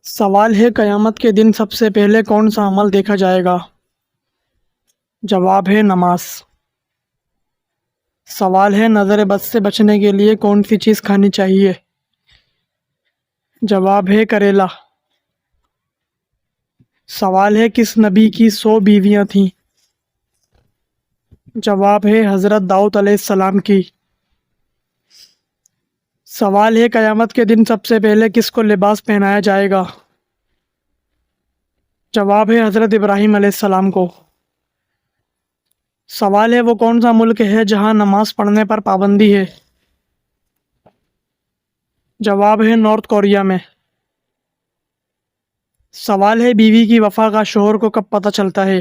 سوال ہے قیامت کے دن سب سے پہلے کون سا عمل دیکھا جائے گا؟ جواب ہے نماز۔ سوال ہے نظر بد سے بچنے کے لیے کون سی چیز کھانی چاہیے؟ جواب ہے کریلا۔ سوال ہے کس نبی کی 100 بیویاں تھیں؟ جواب ہے حضرت داؤد علیہ السلام کی۔ سوال ہے قیامت کے دن سب سے پہلے کس کو لباس پہنایا جائے گا؟ جواب ہے حضرت ابراہیم علیہ السلام کو۔ سوال ہے وہ کون سا ملک ہے جہاں نماز پڑھنے پر پابندی ہے؟ جواب ہے نارتھ کوریا میں۔ سوال ہے بیوی کی وفا کا شوہر کو کب پتہ چلتا ہے؟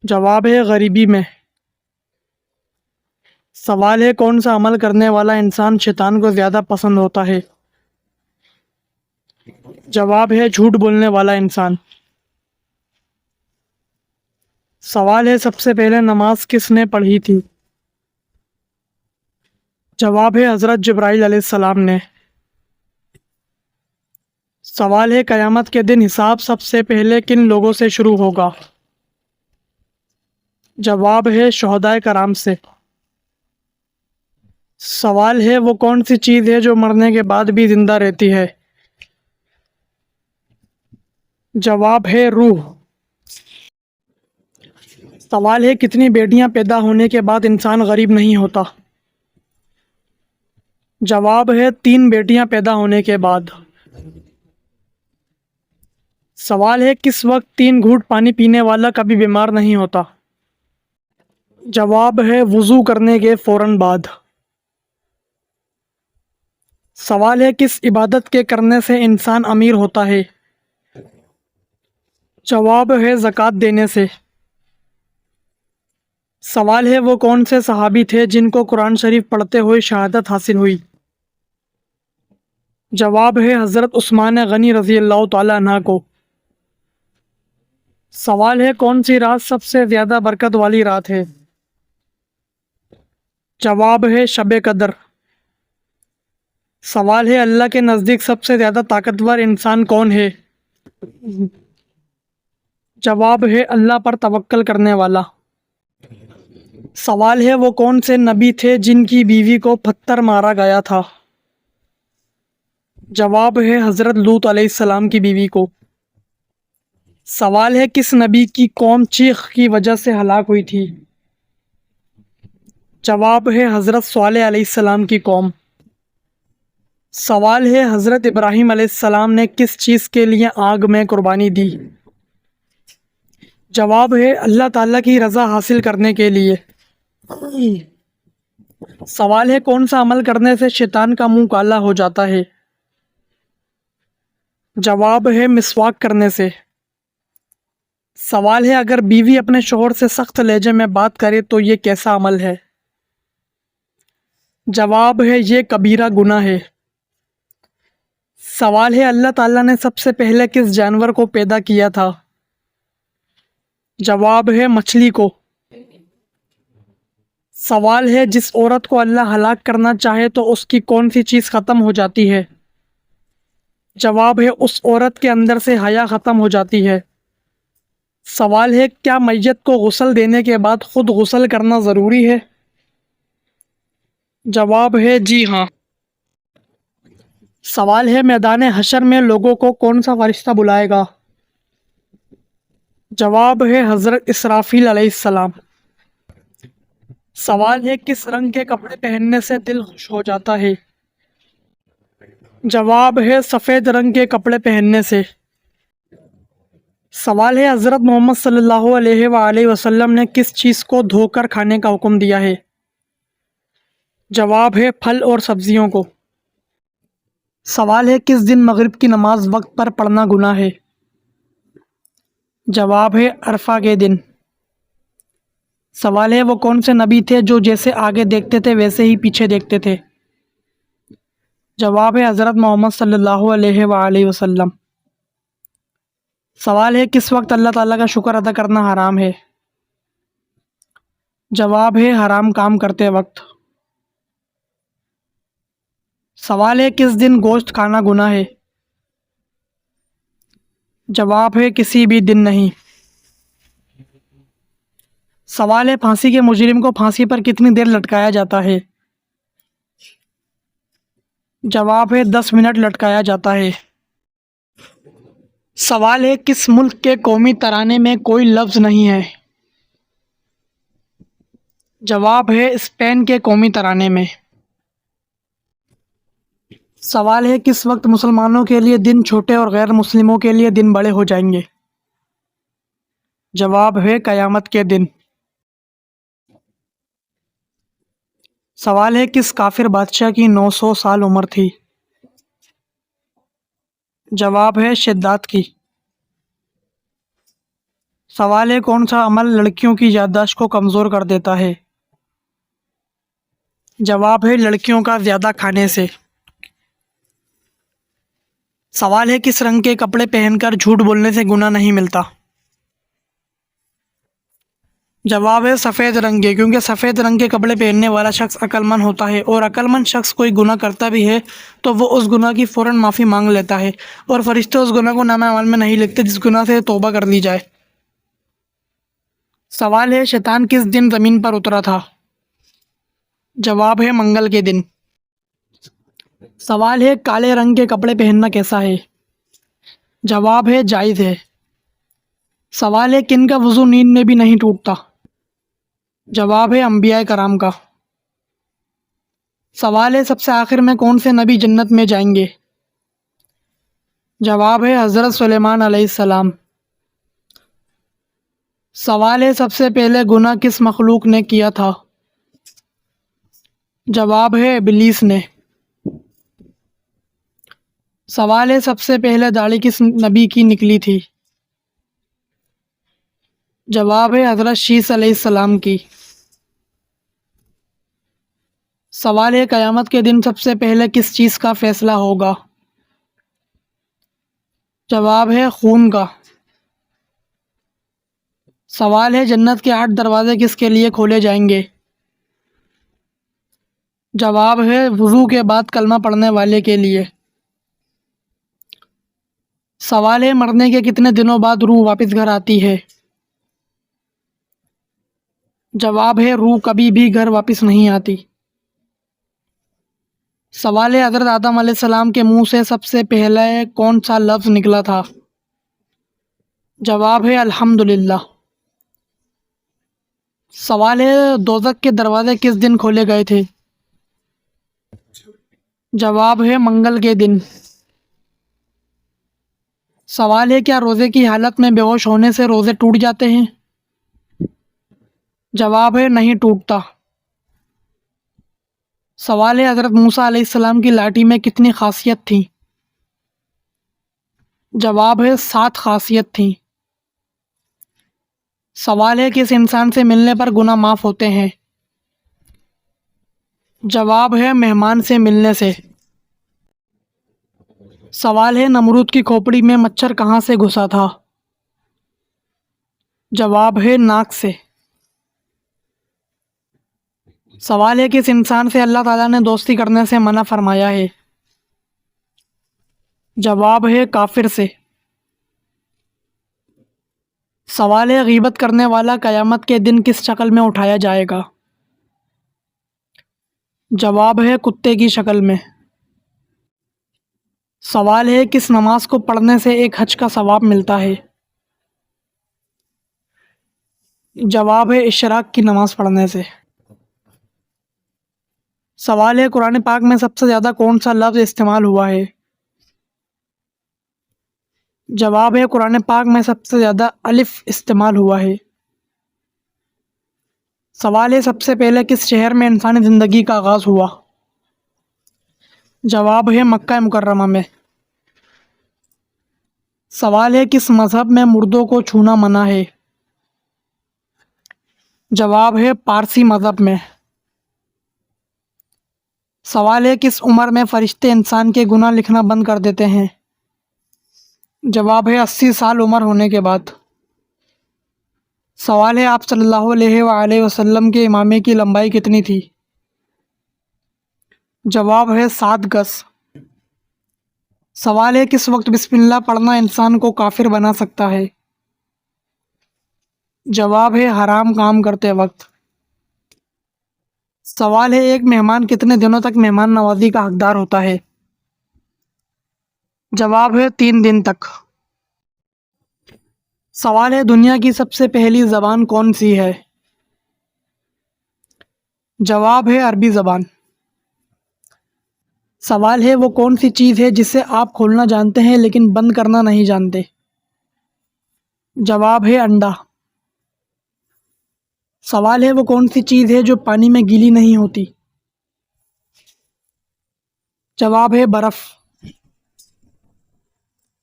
جواب ہے غریبی میں۔ سوال ہے کون سا عمل کرنے والا انسان شیطان کو زیادہ پسند ہوتا ہے؟ جواب ہے جھوٹ بولنے والا انسان۔ سوال ہے سب سے پہلے نماز کس نے پڑھی تھی؟ جواب ہے حضرت جبرائیل علیہ السلام نے۔ سوال ہے قیامت کے دن حساب سب سے پہلے کن لوگوں سے شروع ہوگا؟ جواب ہے شہدائے کرام سے۔ سوال ہے وہ کون سی چیز ہے جو مرنے کے بعد بھی زندہ رہتی ہے؟ جواب ہے روح۔ سوال ہے کتنی بیٹیاں پیدا ہونے کے بعد انسان غریب نہیں ہوتا؟ جواب ہے 3 بیٹیاں پیدا ہونے کے بعد۔ سوال ہے کس وقت 3 گھونٹ پانی پینے والا کبھی بیمار نہیں ہوتا؟ جواب ہے وضو کرنے کے فوراً بعد۔ سوال ہے کس عبادت کے کرنے سے انسان امیر ہوتا ہے؟ جواب ہے زکوٰۃ دینے سے۔ سوال ہے وہ کون سے صحابی تھے جن کو قرآن شریف پڑھتے ہوئے شہادت حاصل ہوئی؟ جواب ہے حضرت عثمان غنی رضی اللہ تعالیٰ عنہ کو۔ سوال ہے کون سی رات سب سے زیادہ برکت والی رات ہے؟ جواب ہے شب قدر۔ سوال ہے اللہ کے نزدیک سب سے زیادہ طاقتور انسان کون ہے؟ جواب ہے اللہ پر توکل کرنے والا۔ سوال ہے وہ کون سے نبی تھے جن کی بیوی کو پتھر مارا گیا تھا؟ جواب ہے حضرت لوط علیہ السلام کی بیوی کو۔ سوال ہے کس نبی کی قوم چیخ کی وجہ سے ہلاک ہوئی تھی؟ جواب ہے حضرت صالح علیہ السلام کی قوم۔ سوال ہے حضرت ابراہیم علیہ السلام نے کس چیز کے لیے آگ میں قربانی دی؟ جواب ہے اللہ تعالیٰ کی رضا حاصل کرنے کے لیے۔ سوال ہے کون سا عمل کرنے سے شیطان کا منہ کالا ہو جاتا ہے؟ جواب ہے مسواک کرنے سے۔ سوال ہے اگر بیوی اپنے شوہر سے سخت لہجے میں بات کرے تو یہ کیسا عمل ہے؟ جواب ہے یہ کبیرہ گناہ ہے۔ سوال ہے اللہ تعالیٰ نے سب سے پہلے کس جانور کو پیدا کیا تھا؟ جواب ہے مچھلی کو۔ سوال ہے جس عورت کو اللہ ہلاک کرنا چاہے تو اس کی کون سی چیز ختم ہو جاتی ہے؟ جواب ہے اس عورت کے اندر سے حیا ختم ہو جاتی ہے۔ سوال ہے کیا میت کو غسل دینے کے بعد خود غسل کرنا ضروری ہے؟ جواب ہے جی ہاں۔ سوال ہے میدان حشر میں لوگوں کو کون سا فرشتہ بلائے گا؟ جواب ہے حضرت اسرافیل علیہ السلام۔ سوال ہے کس رنگ کے کپڑے پہننے سے دل خوش ہو جاتا ہے؟ جواب ہے سفید رنگ کے کپڑے پہننے سے۔ سوال ہے حضرت محمد صلی اللہ علیہ وآلہ وسلم نے کس چیز کو دھو کر کھانے کا حکم دیا ہے؟ جواب ہے پھل اور سبزیوں کو۔ سوال ہے کس دن مغرب کی نماز وقت پر پڑھنا گناہ ہے؟ جواب ہے عرفہ کے دن۔ سوال ہے وہ کون سے نبی تھے جو جیسے آگے دیکھتے تھے ویسے ہی پیچھے دیکھتے تھے؟ جواب ہے حضرت محمد صلی اللہ علیہ وآلہ وسلم۔ سوال ہے کس وقت اللہ تعالیٰ کا شکر ادا کرنا حرام ہے؟ جواب ہے حرام کام کرتے وقت۔ سوال ہے کس دن گوشت کھانا گناہ ہے؟ جواب ہے کسی بھی دن نہیں۔ سوال ہے پھانسی کے مجرم کو پھانسی پر کتنی دیر لٹکایا جاتا ہے؟ جواب ہے 10 منٹ لٹکایا جاتا ہے۔ سوال ہے کس ملک کے قومی ترانے میں کوئی لفظ نہیں ہے؟ جواب ہے اسپین کے قومی ترانے میں۔ سوال ہے کس وقت مسلمانوں کے لیے دن چھوٹے اور غیر مسلموں کے لیے دن بڑے ہو جائیں گے؟ جواب ہے قیامت کے دن۔ سوال ہے کس کافر بادشاہ کی 900 سال عمر تھی؟ جواب ہے شداد کی۔ سوال ہے کون سا عمل لڑکیوں کی یادداشت کو کمزور کر دیتا ہے؟ جواب ہے لڑکیوں کا زیادہ کھانے سے۔ سوال ہے کس رنگ کے کپڑے پہن کر جھوٹ بولنے سے گناہ نہیں ملتا؟ جواب ہے سفید رنگ کے، کیونکہ سفید رنگ کے کپڑے پہننے والا شخص عقل مند ہوتا ہے، اور عقل مند شخص کوئی گناہ کرتا بھی ہے تو وہ اس گناہ کی فوراً معافی مانگ لیتا ہے، اور فرشتے اس گناہ کو نامہ اعمال میں نہیں لکھتے جس گناہ سے توبہ کر لی جائے۔ سوال ہے شیطان کس دن زمین پر اترا تھا؟ جواب ہے منگل کے دن۔ سوال ہے کالے رنگ کے کپڑے پہننا کیسا ہے؟ جواب ہے جائز ہے۔ سوال ہے کن کا وضو نیند میں بھی نہیں ٹوٹتا؟ جواب ہے انبیاء کرام کا۔ سوال ہے سب سے آخر میں کون سے نبی جنت میں جائیں گے؟ جواب ہے حضرت سلیمان علیہ السلام۔ سوال ہے سب سے پہلے گناہ کس مخلوق نے کیا تھا؟ جواب ہے ابلیس نے۔ سوال ہے سب سے پہلے داڑھی کس نبی کی نکلی تھی؟ جواب ہے حضرت شیس علیہ السلام کی۔ سوال ہے قیامت کے دن سب سے پہلے کس چیز کا فیصلہ ہوگا؟ جواب ہے خون کا۔ سوال ہے جنت کے 8 دروازے کس کے لیے کھولے جائیں گے؟ جواب ہے وضو کے بعد کلمہ پڑھنے والے کے لیے۔ سوال ہے مرنے کے کتنے دنوں بعد روح واپس گھر آتی ہے؟ جواب ہے روح کبھی بھی گھر واپس نہیں آتی۔ سوال ہے حضرت آدم علیہ السلام کے منہ سے سب سے پہلے کون سا لفظ نکلا تھا؟ جواب ہے الحمدللہ۔ سوال ہے دوزخ کے دروازے کس دن کھولے گئے تھے؟ جواب ہے منگل کے دن۔ سوال ہے کیا روزے کی حالت میں بے ہوش ہونے سے روزے ٹوٹ جاتے ہیں؟ جواب ہے نہیں ٹوٹتا۔ سوال ہے حضرت موسیٰ علیہ السلام کی لاٹھی میں کتنی خاصیت تھی؟ جواب ہے 7 خاصیت تھیں۔ سوال ہے کس انسان سے ملنے پر گناہ معاف ہوتے ہیں؟ جواب ہے مہمان سے ملنے سے۔ سوال ہے نمرود کی کھوپڑی میں مچھر کہاں سے گھسا تھا؟ جواب ہے ناک سے۔ سوال ہے کس انسان سے اللہ تعالیٰ نے دوستی کرنے سے منع فرمایا ہے؟ جواب ہے کافر سے۔ سوال ہے غیبت کرنے والا قیامت کے دن کس شکل میں اٹھایا جائے گا؟ جواب ہے کتے کی شکل میں۔ سوال ہے کس نماز کو پڑھنے سے ایک حج کا ثواب ملتا ہے؟ جواب ہے اشراق کی نماز پڑھنے سے۔ سوال ہے قرآن پاک میں سب سے زیادہ کون سا لفظ استعمال ہوا ہے؟ جواب ہے قرآن پاک میں سب سے زیادہ الف استعمال ہوا ہے۔ سوال ہے سب سے پہلے کس شہر میں انسانی زندگی کا آغاز ہوا؟ جواب ہے مکہ مکرمہ میں۔ سوال ہے کس مذہب میں مردوں کو چھونا منع ہے؟ جواب ہے پارسی مذہب میں۔ سوال ہے کس عمر میں فرشتے انسان کے گناہ لکھنا بند کر دیتے ہیں؟ جواب ہے 80 سال عمر ہونے کے بعد۔ سوال ہے آپ صلی اللہ علیہ وآلہ وسلم کے امامے کی لمبائی کتنی تھی؟ جواب ہے 7 گز۔ سوال ہے کس وقت بسم اللہ پڑھنا انسان کو کافر بنا سکتا ہے؟ جواب ہے حرام کام کرتے وقت۔ سوال ہے ایک مہمان کتنے دنوں تک مہمان نوازی کا حقدار ہوتا ہے؟ جواب ہے 3 دن تک۔ سوال ہے دنیا کی سب سے پہلی زبان کون سی ہے؟ جواب ہے عربی زبان۔ سوال ہے وہ کون سی چیز ہے جسے آپ کھولنا جانتے ہیں لیکن بند کرنا نہیں جانتے؟ جواب ہے انڈا۔ سوال ہے وہ کون سی چیز ہے جو پانی میں گیلی نہیں ہوتی؟ جواب ہے برف۔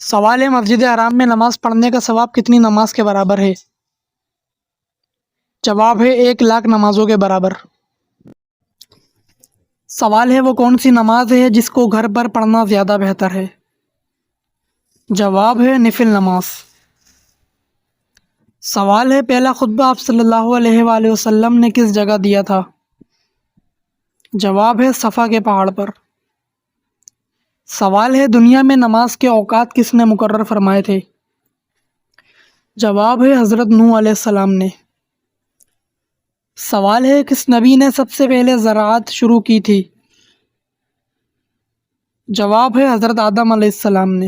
سوال ہے مسجد حرام میں نماز پڑھنے کا ثواب کتنی نماز کے برابر ہے؟ جواب ہے 1,00,000 نمازوں کے برابر۔ سوال ہے وہ کون سی نماز ہے جس کو گھر پر پڑھنا زیادہ بہتر ہے؟ جواب ہے نفل نماز۔ سوال ہے پہلا خطبہ آپ صلی اللہ علیہ وآلہ وسلم نے کس جگہ دیا تھا؟ جواب ہے صفا کے پہاڑ پر۔ سوال ہے دنیا میں نماز کے اوقات کس نے مقرر فرمائے تھے؟ جواب ہے حضرت نوح علیہ السلام نے۔ سوال ہے کس نبی نے سب سے پہلے زراعت شروع کی تھی؟ جواب ہے حضرت آدم علیہ السلام نے۔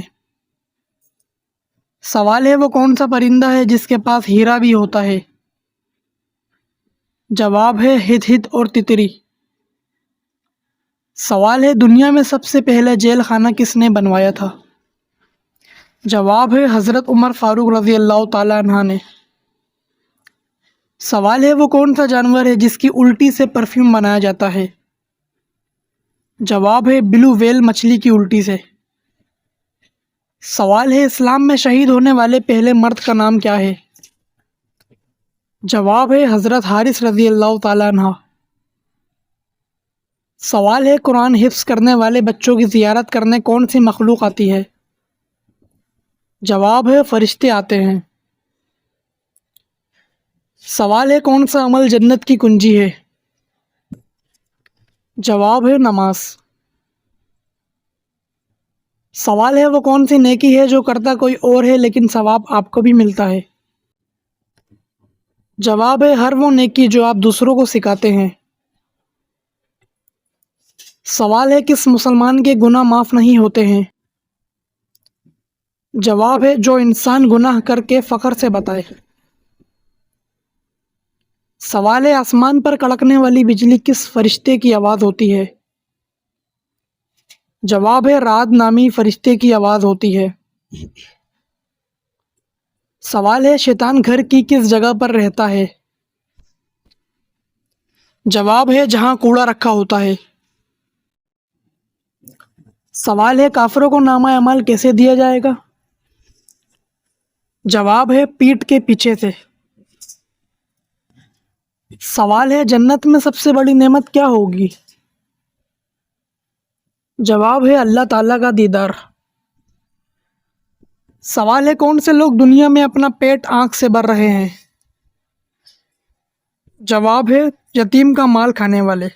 سوال ہے وہ کون سا پرندہ ہے جس کے پاس ہیرا بھی ہوتا ہے؟ جواب ہے ہدہد اور تتری۔ سوال ہے دنیا میں سب سے پہلے جیل خانہ کس نے بنوایا تھا؟ جواب ہے حضرت عمر فاروق رضی اللہ تعالیٰ عنہ نے۔ سوال ہے وہ کون سا جانور ہے جس کی الٹی سے پرفیوم بنایا جاتا ہے؟ جواب ہے بلو ویل مچھلی کی الٹی سے۔ سوال ہے اسلام میں شہید ہونے والے پہلے مرد کا نام کیا ہے؟ جواب ہے حضرت حارث رضی اللہ تعالیٰ عنہ۔ سوال ہے قرآن حفظ کرنے والے بچوں کی زیارت کرنے کون سی مخلوق آتی ہے؟ جواب ہے فرشتے آتے ہیں۔ سوال ہے کون سا عمل جنت کی کنجی ہے؟ جواب ہے نماز۔ سوال ہے وہ کون سی نیکی ہے جو کرتا کوئی اور ہے لیکن ثواب آپ کو بھی ملتا ہے؟ جواب ہے ہر وہ نیکی جو آپ دوسروں کو سکھاتے ہیں۔ سوال ہے کس مسلمان کے گناہ معاف نہیں ہوتے ہیں؟ جواب ہے جو انسان گناہ کر کے فخر سے بتائے۔ سوال ہے آسمان پر کڑکنے والی بجلی کس فرشتے کی آواز ہوتی ہے؟ جواب ہے رعد نامی فرشتے کی آواز ہوتی ہے۔ سوال ہے شیطان گھر کی کس جگہ پر رہتا ہے؟ جواب ہے جہاں کوڑا رکھا ہوتا ہے۔ سوال ہے کافروں کو نامہ اعمال کیسے دیا جائے گا؟ جواب ہے پیٹھ کے پیچھے سے۔ سوال ہے جنت میں سب سے بڑی نعمت کیا ہوگی؟ جواب ہے اللہ تعالیٰ کا دیدار۔ سوال ہے کون سے لوگ دنیا میں اپنا پیٹ آنکھ سے بھر رہے ہیں؟ جواب ہے یتیم کا مال کھانے والے۔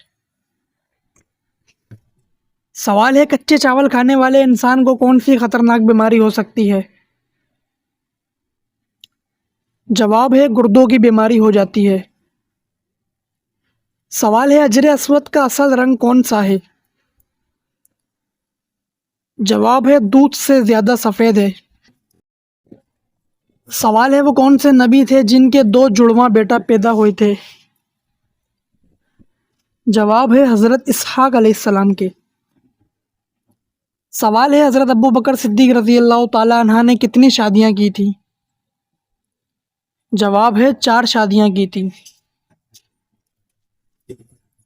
سوال ہے کچے چاول کھانے والے انسان کو کون سی خطرناک بیماری ہو سکتی ہے؟ جواب ہے گردوں کی بیماری ہو جاتی ہے۔ سوال ہے حجر اسود کا اصل رنگ کون سا ہے؟ جواب ہے دودھ سے زیادہ سفید ہے۔ سوال ہے وہ کون سے نبی تھے جن کے 2 جڑواں بیٹا پیدا ہوئے تھے؟ جواب ہے حضرت اسحاق علیہ السلام کے۔ سوال ہے حضرت ابو بکر صدیق رضی اللہ تعالیٰ عنہ نے کتنی شادیاں کی تھیں؟ جواب ہے 4 شادیاں کی تھیں۔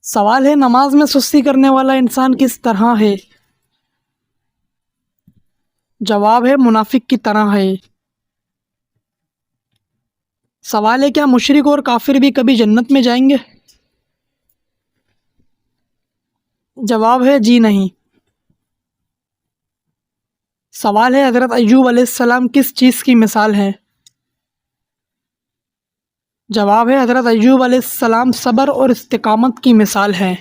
سوال ہے نماز میں سستی کرنے والا انسان کس طرح ہے؟ جواب ہے منافق کی طرح ہے۔ سوال ہے کیا مشرک اور کافر بھی کبھی جنت میں جائیں گے؟ جواب ہے جی نہیں۔ سوال ہے حضرت ایوب علیہ السلام کس چیز کی مثال ہے؟ جواب ہے حضرت ایوب علیہ السلام صبر اور استقامت کی مثال ہے۔